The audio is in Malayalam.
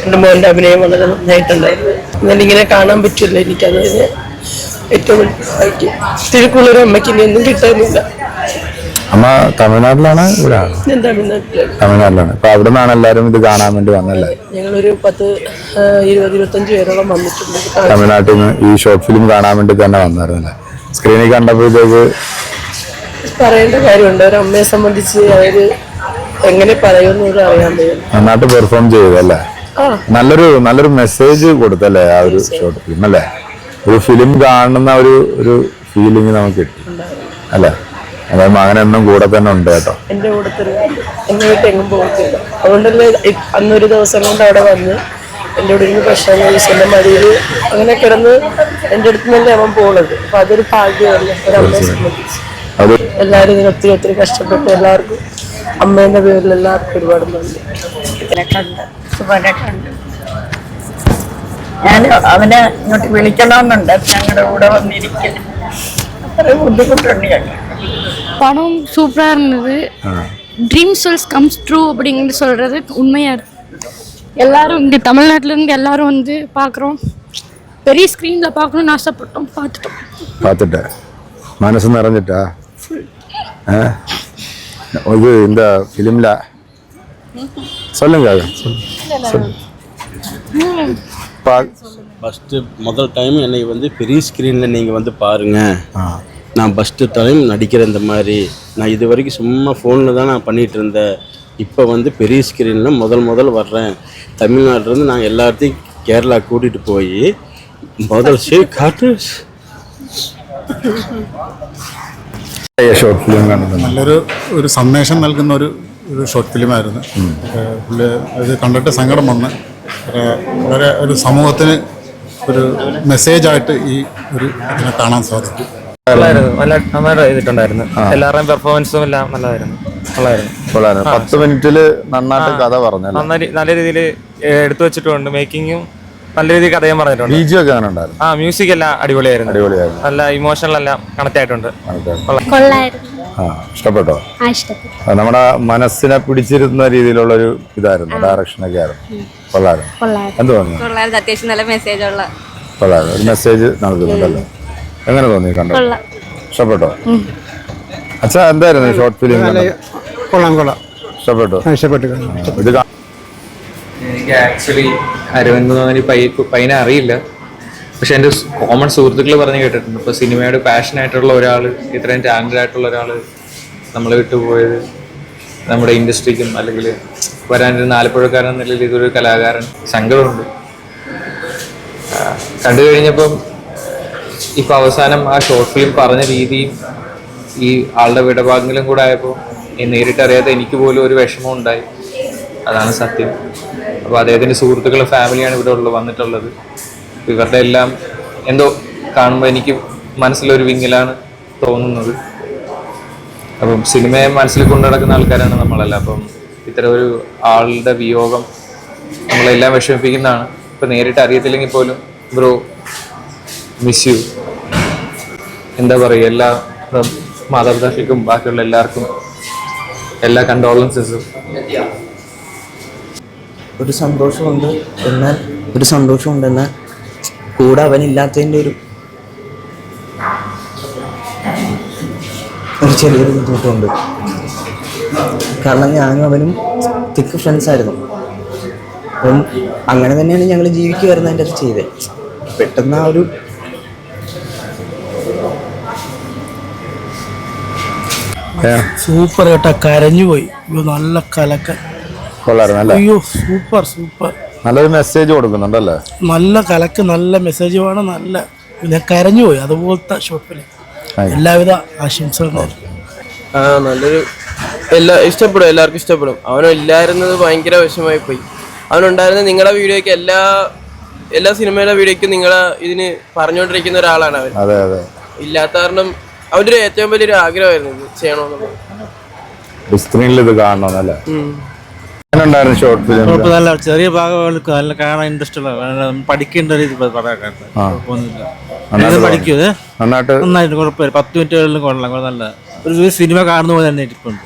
എൻ്റെ മോൻ്റെ അഭിനയം വളരെ നന്നായിട്ടുണ്ടായിരുന്നു. എന്നാലിങ്ങനെ കാണാൻ പറ്റില്ല എനിക്കത് ഏറ്റവും വലിയ തിരുക്കുള്ളൊരു അമ്മയ്ക്ക് ഇനി ഒന്നും കിട്ടാനില്ല. അമ്മ തമിഴ്നാട്ടിലാണ്? ഞാൻ തമിഴ്നാട്ടിലാണ്. അപ്പൊ അവിടെ നിന്നാണ് എല്ലാവരും ഇത് കാണാൻ വേണ്ടി വന്നല്ലേ? ഞങ്ങളൊരു 10-25 പേരോളം വന്നിട്ടുണ്ട് തമിഴ്നാട്ടിൽ നിന്ന് ഈ ഷോർട്ട് ഫിലിം കാണാൻ വേണ്ടി തന്നെ വന്നായിരുന്നല്ലേ? സ്ക്രീനിൽ കണ്ടപ്പോഴത്തേക്ക് പറയേണ്ട കാര്യമുണ്ട്. ഒരു അമ്മയെ സംബന്ധിച്ച് അവര് എങ്ങനെ പറയുമെന്ന് അറിയാൻ പറ്റും. നന്നായിട്ട് പെർഫോം ചെയ്തല്ലേ? നല്ലൊരു മെസ്സേജ് കൊടുത്തല്ലേ ആ ഒരു ഷോർട്ട് ഫിലിം അല്ലേ? ഒരു ഫിലിം കാണുന്ന ഒരു ഫീലിംഗ് നമുക്ക് കിട്ടി അല്ലേ? അതായത് മകനെന്നും കൂടെ തന്നെ ഉണ്ട് കേട്ടോ. എന്റെ കൂടെ തന്നെ എന്നെ വിട്ട് എങ്ങും പോകത്തില്ല. അതുകൊണ്ടല്ലേ അന്നൊരു ദിവസം കൊണ്ട് അവിടെ വന്ന് എൻ്റെ കൂടെ ഇരുന്ന് ഭക്ഷണം കഴിച്ച് എൻ്റെ മടിയിൽ അങ്ങനെ കിടന്ന് എൻ്റെ അടുത്ത് തന്നെ അവൻ പോണത്. അപ്പൊ അതൊരു ഭാഗ്യമല്ലേ ഒരമ്മയെ സംബന്ധിച്ച്. എല്ലാവരും ഇതിന് ഒത്തിരി കഷ്ടപ്പെട്ട് എല്ലാവർക്കും അമ്മേന്റെ പേരിൽ എല്ലാവർക്കും ഒരുപാട് നന്ദി. ഞാൻ അവനെ ഇങ്ങോട്ട് വിളിക്കണമെന്നുണ്ട്, ഞങ്ങളുടെ കൂടെ വന്നിരിക്കാൻ. അത്രയും ബുദ്ധിമുട്ടുണ്ട് ഞങ്ങൾ. படம் சூப்பராக இருந்தது. ட்ரீம்ஸ் வில் கம்ஸ் ட்ரூ அப்படிங்கிறது சொல்கிறது உண்மையாக இருக்குது. எல்லோரும் இங்கே தமிழ்நாட்டிலேருந்து எல்லோரும் வந்து பார்க்குறோம். பெரிய ஸ்க்ரீனில் பார்க்கணுன்னு ஆசைப்பட்டோம், பார்த்துட்டேன். மனசு நிறைஞ்சிட்டா இது இந்த ஃபிலிமில்? சொல்லுங்க. ஃபஸ்ட்டு முதல் டைம் என்னை வந்து பெரிய ஸ்க்ரீனில் நீங்கள் வந்து பாருங்கள். நான் ஃபஸ்ட்டு டைம் நடிக்கிறேன் இந்த மாதிரி. நான் இது வரைக்கும் சும்மா ஃபோனில் தான் நான் பண்ணிகிட்டு இருந்தேன். இப்போ வந்து பெரிய ஸ்க்ரீனில் முதல் வர்றேன். தமிழ்நாட்டிலேருந்து நாங்கள் எல்லாத்தையும் கேரளா கூட்டிகிட்டு போய் முதல் காட்டு ഷോർട്ട് ഫിലിം കണ്ടത് നല്ലൊരു സന്ദേശം നൽകുന്ന ഒരു ഷോർട്ട് ഫിലിമായിരുന്നു. ഇത് കണ്ടിട്ട് സങ്കടം വന്ന് വളരെ ഒരു സമൂഹത്തിന് ഒരു മെസ്സേജായിട്ട് ഈ ഒരു ഇതിനെ കാണാൻ സാധിക്കും. നന്നായിട്ട് ചെയ്തിട്ടുണ്ടായിരുന്നു. എല്ലാവരുടെയും പെർഫോമൻസും എല്ലാം നല്ലതായിരുന്നു. 10 മിനിറ്റില് നന്നായിട്ട് കഥ പറഞ്ഞു. നല്ല രീതിയിൽ എടുത്തു വെച്ചിട്ടുണ്ട്. മേക്കിങ്ങും നല്ല രീതിയിൽ കഥയും പറഞ്ഞിട്ടുണ്ട്. ബീജിയം ഒക്കെ അങ്ങനെ ഉണ്ടായിരുന്നു. മ്യൂസിക് എല്ലാം അടിപൊളിയായിരുന്നു. നല്ല ഇമോഷണലെല്ലാം കണക്ട് ആയിട്ടുണ്ട്. ഇഷ്ടപ്പെട്ടോ? നമ്മുടെ മനസ്സിനെ പിടിച്ചിരുന്ന രീതിയിലുള്ള ഒരു ഇതായിരുന്നു, ഡയറക്ഷനൊക്കെ ആയിരുന്നു. കൊള്ളായിരുന്നു. എന്ത് തോന്നി? അത്യാവശ്യം നല്ല മെസ്സേജുള്ള കൊള്ളായിരുന്നു. ഒരു മെസ്സേജ് നൽകുന്നുണ്ടല്ലോ. എങ്ങനെ തോന്നി? കണ്ടോ? ഇഷ്ടപ്പെട്ടോ? അച്ഛാ എന്തായിരുന്നു ഷോർട്ട് ഫിലിം? ഇഷ്ടപ്പെട്ടു. ഇത് എനിക്ക് ആക്ച്വലി അരവിന്ദ് പയ്യനെ അറിയില്ല, പക്ഷെ എൻ്റെ കോമൺ സുഹൃത്തുക്കൾ പറഞ്ഞ് കേട്ടിട്ടുണ്ട്. ഇപ്പോൾ സിനിമയുടെ പാഷനായിട്ടുള്ള ഒരാൾ, ഇത്രയും ടാലൻറ്റഡ് ആയിട്ടുള്ള ഒരാൾ നമ്മളെ വിട്ടുപോയത് നമ്മുടെ ഇൻഡസ്ട്രിക്കും അല്ലെങ്കിൽ വരാനൊരു ആലപ്പുഴക്കാരൻ എന്ന നിലയിൽ ഇതൊരു കലാകാരൻ. സങ്കടമുണ്ട്. കണ്ടു കഴിഞ്ഞപ്പം ഇപ്പം അവസാനം ആ ഷോർട്ട് ഫിലിം പറഞ്ഞ രീതിയും ഈ ആളുടെ വിടഭാഗങ്ങളും കൂടെ ആയപ്പോൾ നേരിട്ട് അറിയാത്ത എനിക്ക് പോലും ഒരു വിഷമം ഉണ്ടായി. അതാണ് സത്യം. അപ്പോൾ അദ്ദേഹത്തിൻ്റെ സുഹൃത്തുക്കളും ഫാമിലിയാണ് ഇവിടെ വന്നിട്ടുള്ളത്. ഇവരുടെ എല്ലാം എന്തോ കാണുമ്പോൾ എനിക്ക് മനസ്സിലൊരു വിങ്ങലാണ് തോന്നുന്നത്. അപ്പം സിനിമയെ മനസ്സിൽ കൊണ്ടു നടക്കുന്ന ആൾക്കാരാണ് നമ്മളെല്ലാം. അപ്പം ഇത്തരം ഒരു ആളുടെ വിയോഗം നമ്മളെല്ലാം വിഷമിപ്പിക്കുന്നതാണ്. ഇപ്പം നേരിട്ട് അറിയത്തില്ലെങ്കിൽ പോലും ബ്രോ മിസ് യു. എന്താ പറയുക, എല്ലാ മാതാപിതാക്കൾക്കും ബാക്കിയുള്ള എല്ലാവർക്കും എല്ലാ കണ്ടോളൻസസും. ഒരു സന്തോഷമുണ്ടെന്നാൽ കൂടെ അവനില്ലാത്തതിൻ്റെ ഒരു ചെറിയൊരു ബുദ്ധിമുട്ടുണ്ട്. കാരണം ഞാനും അവനും തിക്ക് ഫ്രണ്ട്സ് ആയിരുന്നു. അപ്പം അങ്ങനെ തന്നെയാണ് ഞങ്ങൾ ജീവിക്കുമായിരുന്നു. അതിൻ്റെ അത് ചെയ്തത് പെട്ടെന്ന് ആ ഒരു സൂപ്പർ കേട്ടാ, കരഞ്ഞുപോയി. നല്ല കലക്കൻ. അയ്യോ സൂപ്പർ. നല്ലൊരു മെസ്സേജ് കൊടുക്കുന്നുണ്ടല്ലേ? നല്ല കലക്ക്, നല്ല മെസ്സേജ് വേണം. നല്ല ഞാൻ കരഞ്ഞുപോയി. അതുപോലത്തെ ഷോപ്പിൽ എല്ലാവിധ ആശംസകളും. നല്ലൊരു ഇഷ്ടപ്പെടും, എല്ലാവർക്കും ഇഷ്ടപ്പെടും. അവനില്ലായിരുന്നത് ഭയങ്കര വിഷമമായി പോയി. അവനുണ്ടായിരുന്ന നിങ്ങളുടെ വീഡിയോയ്ക്ക് എല്ലാ സിനിമയുടെ വീഡിയോയ്ക്കും നിങ്ങളെ ഇതിന് പറഞ്ഞുകൊണ്ടിരിക്കുന്ന ഒരാളാണ് അവൻ. ഇല്ലാത്ത കാരണം അവൻ്റെ ഒരു ഏറ്റവും വലിയൊരു ആഗ്രഹമായിരുന്നു ഇത് ചെയ്യണമെന്നുള്ളത്. സ്ക്രീനിൽ ഇത് കാണണമെന്നല്ലേ? ഷോർട്ട് ഫിലിം നല്ല ചെറിയ ഭാഗങ്ങൾ കാണാൻ ഇൻട്രസ്റ്റ് ഉള്ള, പഠിക്കേണ്ട ഒരു പഠിക്കും. നന്നായിട്ട് കുഴപ്പമില്ല. 10 മിനിറ്റുകളിലും കൊള്ളാം. നല്ല ഒരു സിനിമ കാണുന്ന പോലെ തന്നെ ഇരിപ്പുണ്ട്.